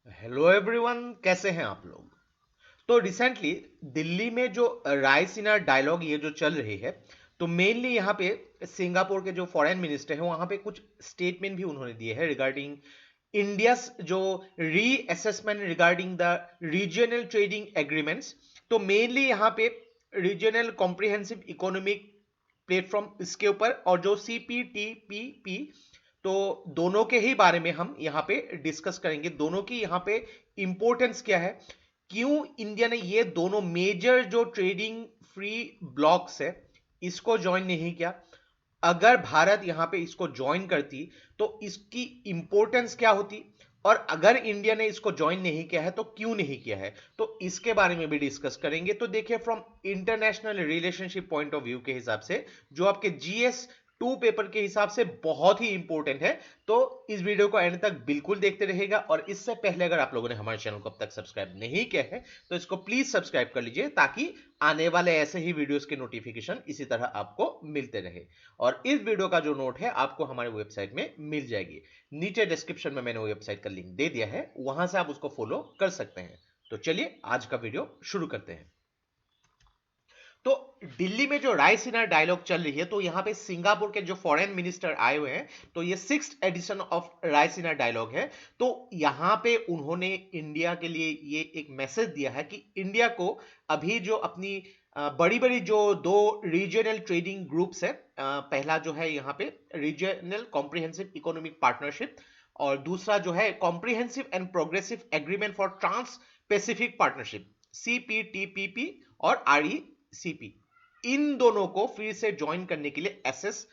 Hello everyone, कैसे हैं आप लोग। तो रिसेंटली दिल्ली में जो रायसीना डायलॉग ये जो चल रही है, तो मेनली यहाँ पे सिंगापुर के जो फॉरेन मिनिस्टर हैं वहाँ पे कुछ स्टेटमेंट भी उन्होंने दिए हैं रिगार्डिंग इंडिया जो reassessment regarding the regional trading agreements. तो मेनली यहाँ पे रीजनल कॉम्प्रिहेंसिव इकोनॉमिक प्लेटफॉर्म इसके ऊपर और जो सीपीटीपीपी, तो दोनों के ही बारे में हम यहाँ पे डिस्कस करेंगे। दोनों की यहाँ पे इंपॉर्टेंस क्या है, क्यों इंडिया ने ये दोनों मेजर जो ट्रेडिंग फ्री ब्लॉक्स है इसको ज्वाइन नहीं किया। अगर भारत यहां पे इसको ज्वाइन करती तो इसकी इंपॉर्टेंस क्या होती, और अगर इंडिया ने इसको ज्वाइन नहीं किया है तो क्यों नहीं किया है, तो इसके बारे में भी डिस्कस करेंगे। तो देखिए, from international relationship point of view के हिसाब से जो आपके जीएस टू पेपर के हिसाब से बहुत ही इंपॉर्टेंट है। तो इस वीडियो को एंड तक बिल्कुल देखते रहेगा, और इससे पहले अगर आप लोगों ने हमारे चैनल को अब तक सब्सक्राइब नहीं किया है तो इसको प्लीज सब्सक्राइब कर लीजिए, ताकि आने वाले ऐसे ही वीडियोस के नोटिफिकेशन इसी तरह आपको मिलते रहे। और इस वीडियो का जो नोट है आपको हमारे वेबसाइट में मिल जाएगी। नीचे डिस्क्रिप्शन में मैंने वेबसाइट का लिंक दे दिया है, वहां से आप उसको फॉलो कर सकते हैं। तो चलिए आज का वीडियो शुरू करते हैं। तो दिल्ली में जो रायसीना डायलॉग चल रही है, तो यहाँ पे सिंगापुर के जो फॉरेन मिनिस्टर आए हुए हैं, तो ये 6th addition of Raisina dialogue है। तो यहाँ पे उन्होंने इंडिया के लिए ये एक मैसेज दिया है कि इंडिया को अभी जो अपनी बड़ी बड़ी जो दो रीजनल ट्रेडिंग ग्रुप्स है, पहला जो है यहाँ पे रीजनल कॉम्प्रिहेंसिव इकोनॉमिक पार्टनरशिप, और दूसरा जो है comprehensive and progressive agreement for trans pacific partnership, CPTPP और आरईसीपी, इन दोनों को फिर से ज्वाइन करने के लिए एसएस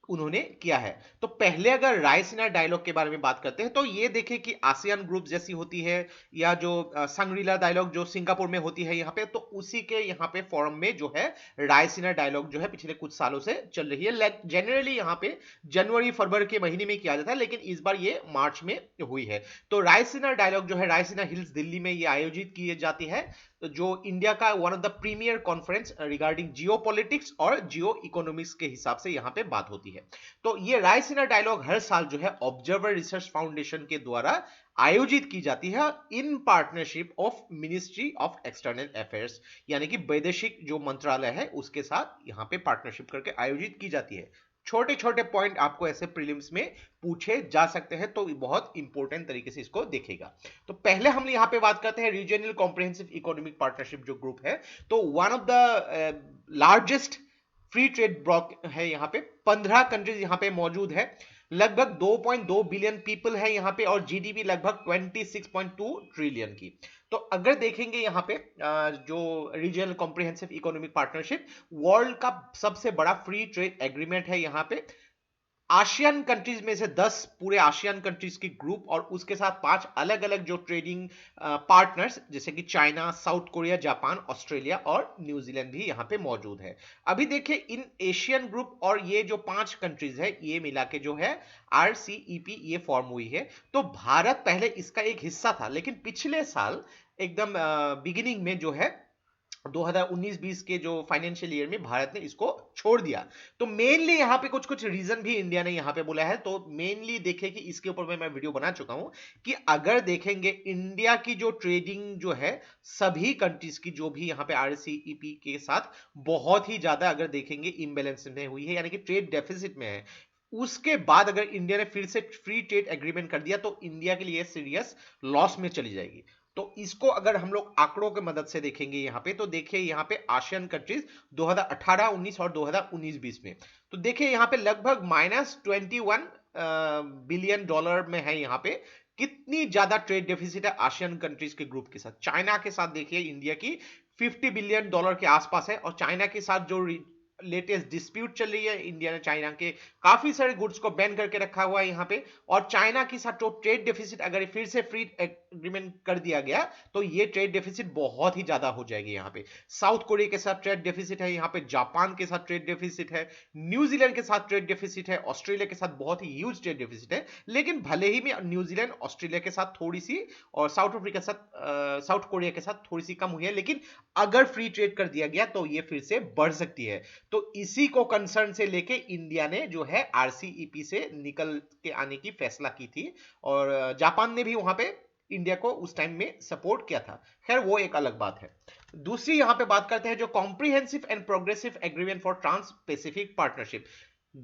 उन्होंने किया है। तो पहले अगर रायसीना डायलॉग के बारे में बात करते हैं, तो ये देखें कि आसियान ग्रुप जैसी होती है, या जो संग्रीला डायलॉग जो सिंगापुर में होती है यहाँ पे, तो उसी के यहाँ पे फॉरम में जो है रायसीना डायलॉग जो है पिछले कुछ सालों से चल रही है। जनरली यहाँ पे जनवरी फरवरी के महीने में किया जाता है, लेकिन इस बार ये मार्च में हुई है। तो रायसीना डायलॉग जो है रायसीना हिल्स दिल्ली में ये आयोजित की जाती है, तो जो इंडिया का one of the premier conference regarding geo politics और जियो इकोनॉमिक्स के हिसाब से यहाँ पे बात होती है। तो ये रायसीना डायलॉग हर साल जो है ऑब्जर्वर रिसर्च फाउंडेशन के द्वारा आयोजित की जाती है, in partnership of ministry of external affairs, यानी कि वैदेशिक जो मंत्रालय है उसके साथ यहाँ पे पार्टनरशिप करके आयोजित की जाती है। छोटे छोटे पॉइंट आपको ऐसे प्रीलिम्स में पूछे जा सकते हैं, तो बहुत इंपॉर्टेंट तरीके से इसको देखेगा। तो पहले हम यहाँ पे बात करते हैं रीजनल कॉम्प्रिहेंसिव इकोनॉमिक पार्टनरशिप जो ग्रुप है। तो one of the largest free trade block है, यहाँ पे 15 कंट्रीज यहाँ पे मौजूद है, लगभग 2.2 बिलियन पीपल है यहाँ पे, और जीडीपी लगभग 26.2 ट्रिलियन की। तो अगर देखेंगे यहाँ पे जो regional comprehensive economic partnership world का सबसे बड़ा फ्री ट्रेड एग्रीमेंट है यहाँ पे। आशियन कंट्रीज में से 10 पूरे आशियन कंट्रीज की ग्रुप, और उसके साथ 5 अलग अलग जो ट्रेडिंग पार्टनर्स जैसे कि China, south Korea, Japan, Australia और न्यूजीलैंड भी यहाँ पे मौजूद है। अभी देखिए, इन एशियन ग्रुप और ये जो 5 कंट्रीज है ये मिला के जो है आरसीईपी ये फॉर्म हुई है। तो भारत पहले इसका एक हिस्सा था, लेकिन पिछले साल एकदम बिगिनिंग में जो है 2019-20 के जो फाइनेंशियल ईयर में भारत ने इसको छोड़ दिया। तो मेनली यहाँ पे कुछ कुछ रीजन भी इंडिया ने यहाँ पे बोला है। तो मेनली देखें कि इसके ऊपर मैं वीडियो बना चुका हूं, कि अगर देखेंगे इंडिया की जो ट्रेडिंग जो है सभी कंट्रीज की जो भी यहाँ पे आरसीईपी के साथ बहुत ही ज्यादा अगर देखेंगे इम्बेलेंस में हुई है, यानी कि ट्रेड डेफिसिट में है। उसके बाद अगर इंडिया ने फिर से फ्री ट्रेड एग्रीमेंट कर दिया तो इंडिया के लिए सीरियस लॉस में चली जाएगी। तो इसको अगर हम लोग आंकड़ों की मदद से देखेंगे यहाँ पे, तो देखिए यहाँ पे आशियन कंट्रीज 2018-19 और 2019-20 में, तो देखिए यहाँ पे लगभग -21 बिलियन डॉलर में है यहाँ पे। कितनी ज्यादा ट्रेड डेफिसिट है आशियन कंट्रीज के ग्रुप के साथ। चाइना के साथ देखिए इंडिया की 50 बिलियन डॉलर के आसपास है, और चाइना के साथ जो लेटेस्ट डिस्प्यूट चल रही है, इंडिया ने चाइना के काफी सारे गुड्स को बैन करके रखा हुआ है यहाँ पे। और चाइना के साथ जो ट्रेड डेफिसिट अगर फिर से फ्री एग्रीमेंट कर दिया गया तो ये ट्रेड डेफिसिट बहुत ही ज्यादा हो जाएगी यहाँ पे। साउथ कोरिया के साथ ट्रेड डेफिसिट है यहाँ पे, जापान के साथ ट्रेड डेफिसिट है, न्यूजीलैंड के साथ ट्रेड डेफिसिट है, ऑस्ट्रेलिया के साथ बहुत ही ह्यूज ट्रेड डेफिसिट है। लेकिन भले ही में न्यूजीलैंड ऑस्ट्रेलिया के साथ थोड़ी सी, और साउथ अफ्रीका के साथ साउथ कोरिया के साथ थोड़ी सी कम हुई है, लेकिन अगर फ्री ट्रेड कर दिया गया तो ये फिर से बढ़ सकती है। तो इसी को कंसर्न से लेके इंडिया ने जो है आरसीईपी से निकल के आने की फैसला की थी, और जापान ने भी वहां पे इंडिया को उस टाइम में सपोर्ट किया था। खैर वो एक अलग बात है। दूसरी यहां पे बात करते हैं जो comprehensive and progressive agreement for trans pacific partnership.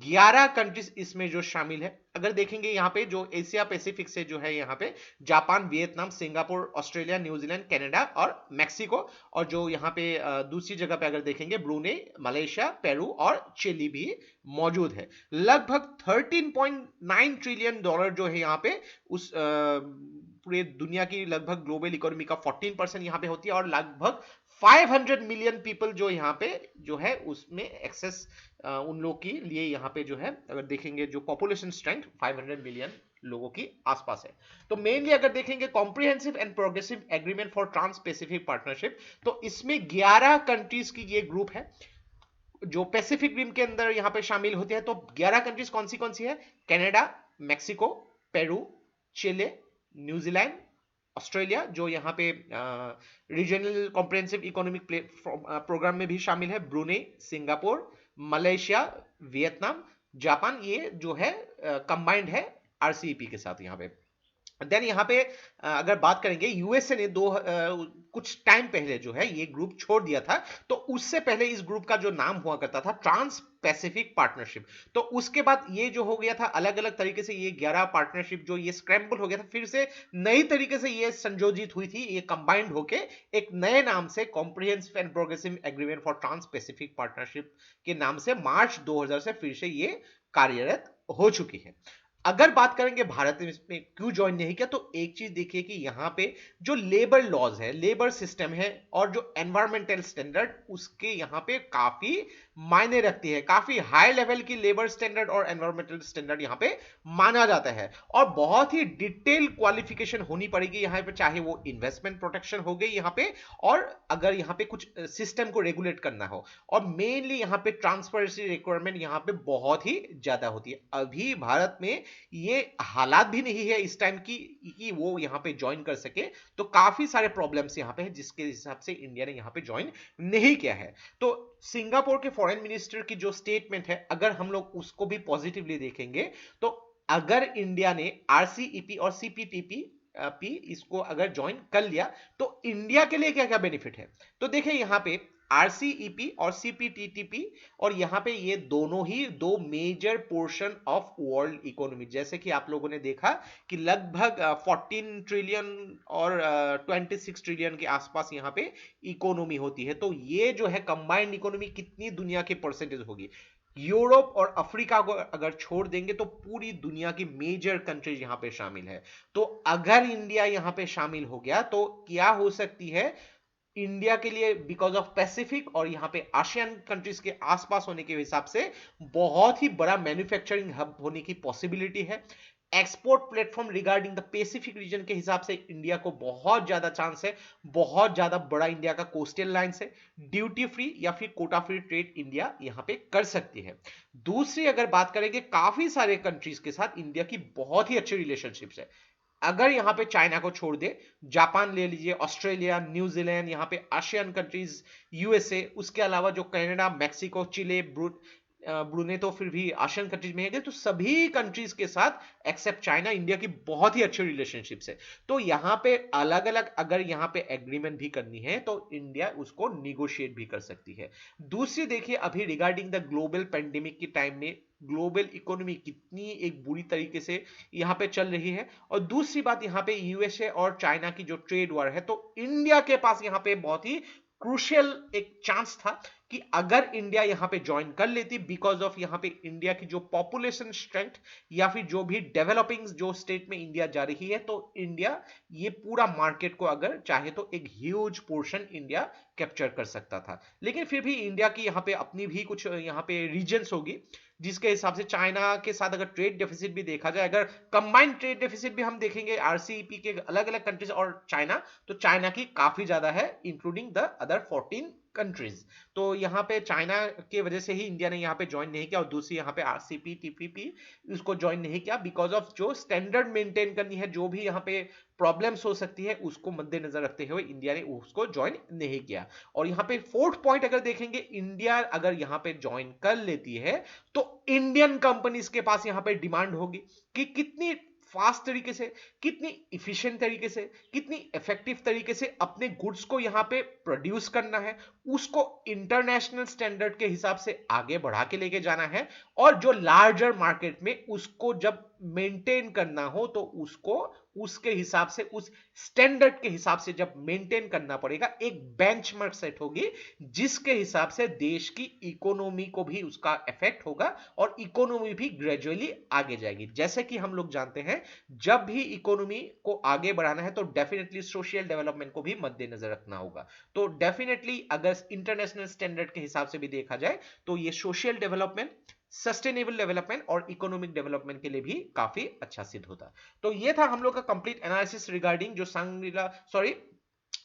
11 countries इसमें जो शामिल है। अगर देखेंगे यहाँ पे जो एशिया पैसिफिक से जो है यहाँ पे Japan, Vietnam, Singapore, Australia, New Zealand, Canada और मैक्सिको, और जो यहाँ पे दूसरी जगह पे अगर देखेंगे ब्रूनेई, मलेशिया, पेरू और चिली भी मौजूद है। लगभग 13.9 ट्रिलियन डॉलर जो है यहाँ पे उस पूरे दुनिया की लगभग ग्लोबल इकोनॉमी का 14% यहाँ पे होती है, और लगभग 500 मिलियन पीपल जो यहाँ पे जो है उसमें एक्सेस उन लोग के लिए यहाँ पे जो है अगर देखेंगे जो पॉपुलेशन स्ट्रेंथ 500 मिलियन लोगों की आसपास है। तो मेनली अगर देखेंगे comprehensive and progressive agreement for trans pacific partnership, तो इसमें 11 कंट्रीज की ये ग्रुप है जो पैसिफिक रिम के अंदर यहाँ पे शामिल होते हैं। तो 11 कंट्रीज कौन सी है? कनाडा, मैक्सिको, पेरू, चिले, न्यूजीलैंड, ऑस्ट्रेलिया जो यहाँ पे रीजनल कॉम्प्रिहेंसिव इकोनॉमिक प्रोग्राम में भी शामिल है, Brunei, Singapore, Malaysia, Vietnam, Japan, ये जो है कंबाइंड है आरसीईपी के साथ यहाँ पे। देन यहाँ पे अगर बात करेंगे यूएसए ने कुछ टाइम पहले जो है ये ग्रुप छोड़ दिया था। तो उससे पहले इस ग्रुप का जो नाम हुआ करता था ट्रांस पैसिफिक पार्टनरशिप। तो उसके बाद ये जो हो गया था अलग अलग तरीके से ये 11 पार्टनरशिप जो ये स्क्रैम्बल हो गया था, फिर से नई तरीके से ये संयोजित हुई थी, ये कंबाइंड होके एक नए नाम से comprehensive and progressive agreement for trans pacific partnership के नाम से मार्च 2000 से फिर से ये कार्यरत हो चुकी है। अगर बात करेंगे भारत ने इसमें क्यों ज्वाइन नहीं किया, तो एक चीज देखिए कि यहां पे जो लेबर लॉज है, लेबर सिस्टम है और जो एनवायरमेंटल स्टैंडर्ड उसके यहां पे काफी मायने रखती है। काफी हाई लेवल की लेबर स्टैंडर्ड और एनवायरमेंटल स्टैंडर्ड यहां पे माना जाता है, और बहुत ही डिटेल क्वालिफिकेशन होनी पड़ेगी यहां पे, चाहे वो इन्वेस्टमेंट प्रोटेक्शन हो गई यहां पे, और अगर यहां पे कुछ सिस्टम को रेगुलेट करना हो, और मेनली यहां पे ट्रांसपेरेंसी रिक्वायरमेंट यहां पे बहुत ही ज्यादा होती है। अभी भारत में ये हालात भी नहीं है इस टाइम की कि वो यहां पे ज्वाइन कर सके, तो काफी सारे प्रॉब्लम्स यहां पे है जिसके हिसाब से इंडिया ने यहां पे ज्वाइन नहीं किया है। तो सिंगापुर के फॉरेन मिनिस्टर की जो स्टेटमेंट है अगर हम लोग उसको भी पॉजिटिवली देखेंगे, तो अगर इंडिया ने आरसीईपी और सीपीटीपी इसको अगर ज्वाइन कर लिया तो इंडिया के लिए क्या क्या बेनिफिट है। तो देखिए यहां पे आरसीईपी और सीपीटीटीपी, और यहां पे ये दोनों ही दो major portion of world economy, जैसे कि आप लोगों ने देखा कि लगभग 14 ट्रिलियन और 26 ट्रिलियन के आसपास यहां पे इकोनॉमी होती है। तो ये जो है कंबाइंड इकोनॉमी कितनी दुनिया की परसेंटेज होगी। यूरोप और अफ्रीका को अगर छोड़ देंगे तो पूरी दुनिया की मेजर कंट्रीज यहां पे शामिल है। तो अगर इंडिया यहां पे शामिल हो गया तो क्या हो सकती है इंडिया के लिए, बिकॉज ऑफ पैसिफिक और यहां पे आसियान कंट्रीज के आसपास होने के हिसाब से बहुत ही बड़ा मैन्युफैक्चरिंग हब होने की पॉसिबिलिटी है। Export platform regarding the Pacific region के हिसाब से इंडिया को बहुत ज्यादा चांस है, बहुत ज्यादा बड़ा इंडिया का कोस्टल लाइंस है, ड्यूटी फ्री या फिर कोटा फ्री ट्रेड इंडिया यहां पे कर सकती है। दूसरी अगर बात करेंगे काफी सारे कंट्रीज के साथ इंडिया की बहुत ही अच्छी रिलेशनशिप्स है। अगर यहां पे चाइना को छोड़ दे, जापान ले लीजिए, ऑस्ट्रेलिया, न्यूजीलैंड, यहां पे आसियान कंट्रीज, यूएसए, उसके अलावा जो कनाडा, मैक्सिको, चिले, ब्रूने तो फिर भी आसियान कंट्रीज में है, तो सभी कंट्रीज के साथ एक्सेप्ट चाइना इंडिया की बहुत ही अच्छी रिलेशनशिप्स है। तो यहां पे अलग अलग अगर यहां पे एग्रीमेंट भी करनी है तो इंडिया उसको निगोशिएट भी कर सकती है। दूसरी देखिए अभी रिगार्डिंग द ग्लोबल पेंडेमिक के टाइम में ग्लोबल इकोनॉमी कितनी एक बुरी तरीके से यहां पे चल रही है, और दूसरी बात यहां पे यूएसए और चाइना की जो ट्रेड वॉर है, तो इंडिया के पास यहां पे बहुत ही क्रूशियल एक चांस था कि अगर इंडिया यहां पे ज्वाइन कर लेती, बिकॉज ऑफ यहां पे इंडिया की जो पॉपुलेशन स्ट्रेंथ या फिर जो भी डेवलपिंग जो स्टेट में इंडिया जा रही है, तो इंडिया ये पूरा मार्केट को अगर चाहे तो एक ह्यूज पोर्शन इंडिया कैप्चर कर सकता था। लेकिन फिर भी इंडिया की यहाँ पे अपनी भी कुछ यहाँ पे रीजन्स होगी जिसके हिसाब से चाइना के साथ अगर ट्रेड डेफिसिट भी देखा जाए, अगर कंबाइंड ट्रेड डेफिसिट भी हम देखेंगे आरसीईपी के अलग अलग कंट्रीज और चाइना, तो चाइना की काफी ज्यादा है इंक्लूडिंग द अदर 14 कंट्रीज। तो यहाँ पे चाइना की वजह से ही इंडिया ने यहाँ पे ज्वाइन नहीं किया, और दूसरी यहाँ पे आरसीपी टीपीपी उसको ज्वाइन नहीं किया बिकॉज ऑफ जो स्टैंडर्ड मेंटेन करनी है, जो भी यहाँ पे प्रॉब्लम्स हो सकती है उसको मद्देनजर रखते हुए इंडिया ने उसको ज्वाइन नहीं किया। और यहाँ पे फोर्थ पॉइंट अगर देखेंगे, इंडिया अगर यहाँ पे ज्वाइन कर लेती है तो इंडियन कंपनीज के पास यहाँ पे डिमांड होगी कि कितनी फास्ट तरीके से, कितनी इफिशिएंट तरीके से, कितनी इफेक्टिव तरीके से अपने गुड्स को यहाँ पे प्रोड्यूस करना है, उसको इंटरनेशनल स्टैंडर्ड के हिसाब से आगे बढ़ा के लेके जाना है, और जो लार्जर मार्केट में उसको जब मेंटेन करना हो तो उसको उसके हिसाब से, उस स्टैंडर्ड के हिसाब से जब मेंटेन करना पड़ेगा, एक बेंचमार्क सेट होगी जिसके हिसाब से देश की इकोनॉमी को भी उसका इफेक्ट होगा और इकोनॉमी भी ग्रेजुअली आगे जाएगी। जैसे कि हम लोग जानते हैं, जब भी इकोनॉमी को आगे बढ़ाना है तो डेफिनेटली सोशल डेवलपमेंट को भी मद्देनजर रखना होगा। तो डेफिनेटली अगर इंटरनेशनल स्टैंडर्ड के हिसाब से भी देखा जाए तो ये सोशल डेवलपमेंट, सस्टेनेबल डेवलपमेंट और इकोनॉमिक डेवलपमेंट के लिए भी काफी अच्छा सिद्ध होता। तो ये था हम लोग का कंप्लीट एनालिसिस रिगार्डिंग जो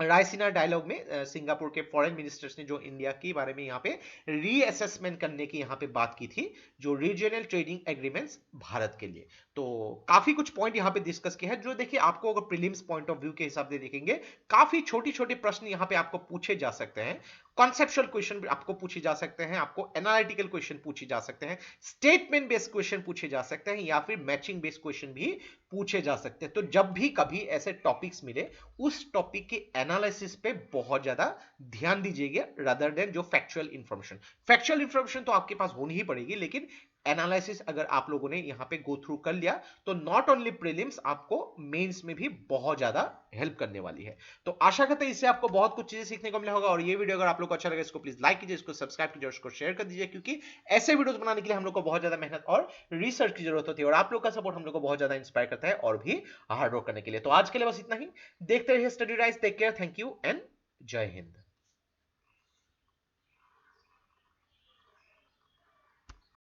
रायसीना डायलॉग में सिंगापुर के फॉरेन मिनिस्टर्स ने जो इंडिया के बारे में यहाँ पे रीअसेसमेंट करने की यहाँ पे बात की थी, जो रीजनल ट्रेडिंग एग्रीमेंट्स भारत के लिए। तो काफी कुछ पॉइंट यहाँ पे डिस्कस किया है, जो देखिए आपको अगर प्रीलिम्स पॉइंट ऑफ व्यू के हिसाब से देखेंगे, काफी छोटी छोटे प्रश्न यहाँ पे आपको पूछे जा सकते हैं, कॉन्सेप्चुअल क्वेश्चन आपको पूछे जा सकते हैं, आपको एनालिटिकल क्वेश्चन पूछे जा सकते हैं, स्टेटमेंट बेस्ड क्वेश्चन पूछे जा सकते हैं, या फिर मैचिंग बेस्ड क्वेश्चन भी पूछे जा सकते हैं। तो जब भी कभी ऐसे टॉपिक्स मिले, उस टॉपिक के एनालिसिस पे बहुत ज्यादा ध्यान दीजिएगा, रादर देन जो फैक्चुअल इंफॉर्मेशन तो आपके पास होनी ही पड़ेगी, लेकिन एनालिसिस अगर आप लोगों ने यहां पे गो थ्रू कर लिया तो नॉट ओनली प्रीलिम्स, आपको मेंस में भी बहुत ज्यादा हेल्प करने वाली है। तो आशा करते हैं इससे आपको बहुत कुछ चीजें सीखने को मिला होगा, और ये वीडियो अगर आप लोग को अच्छा लगे इसको प्लीज लाइक कीजिए, इसको सब्सक्राइब कीजिए, इसको शेयर कर दीजिए, क्योंकि ऐसे वीडियोस बनाने के लिए हम लोग को बहुत ज्यादा मेहनत और रिसर्च की जरूरत होती है, और आप लोग का सपोर्ट हम लोग को बहुत ज्यादा इंस्पायर करता है और भी हार्ड वर्क करने के लिए। तो आज के लिए बस इतना ही, देखते रहिए study rise, take care, thank you and जय हिंद।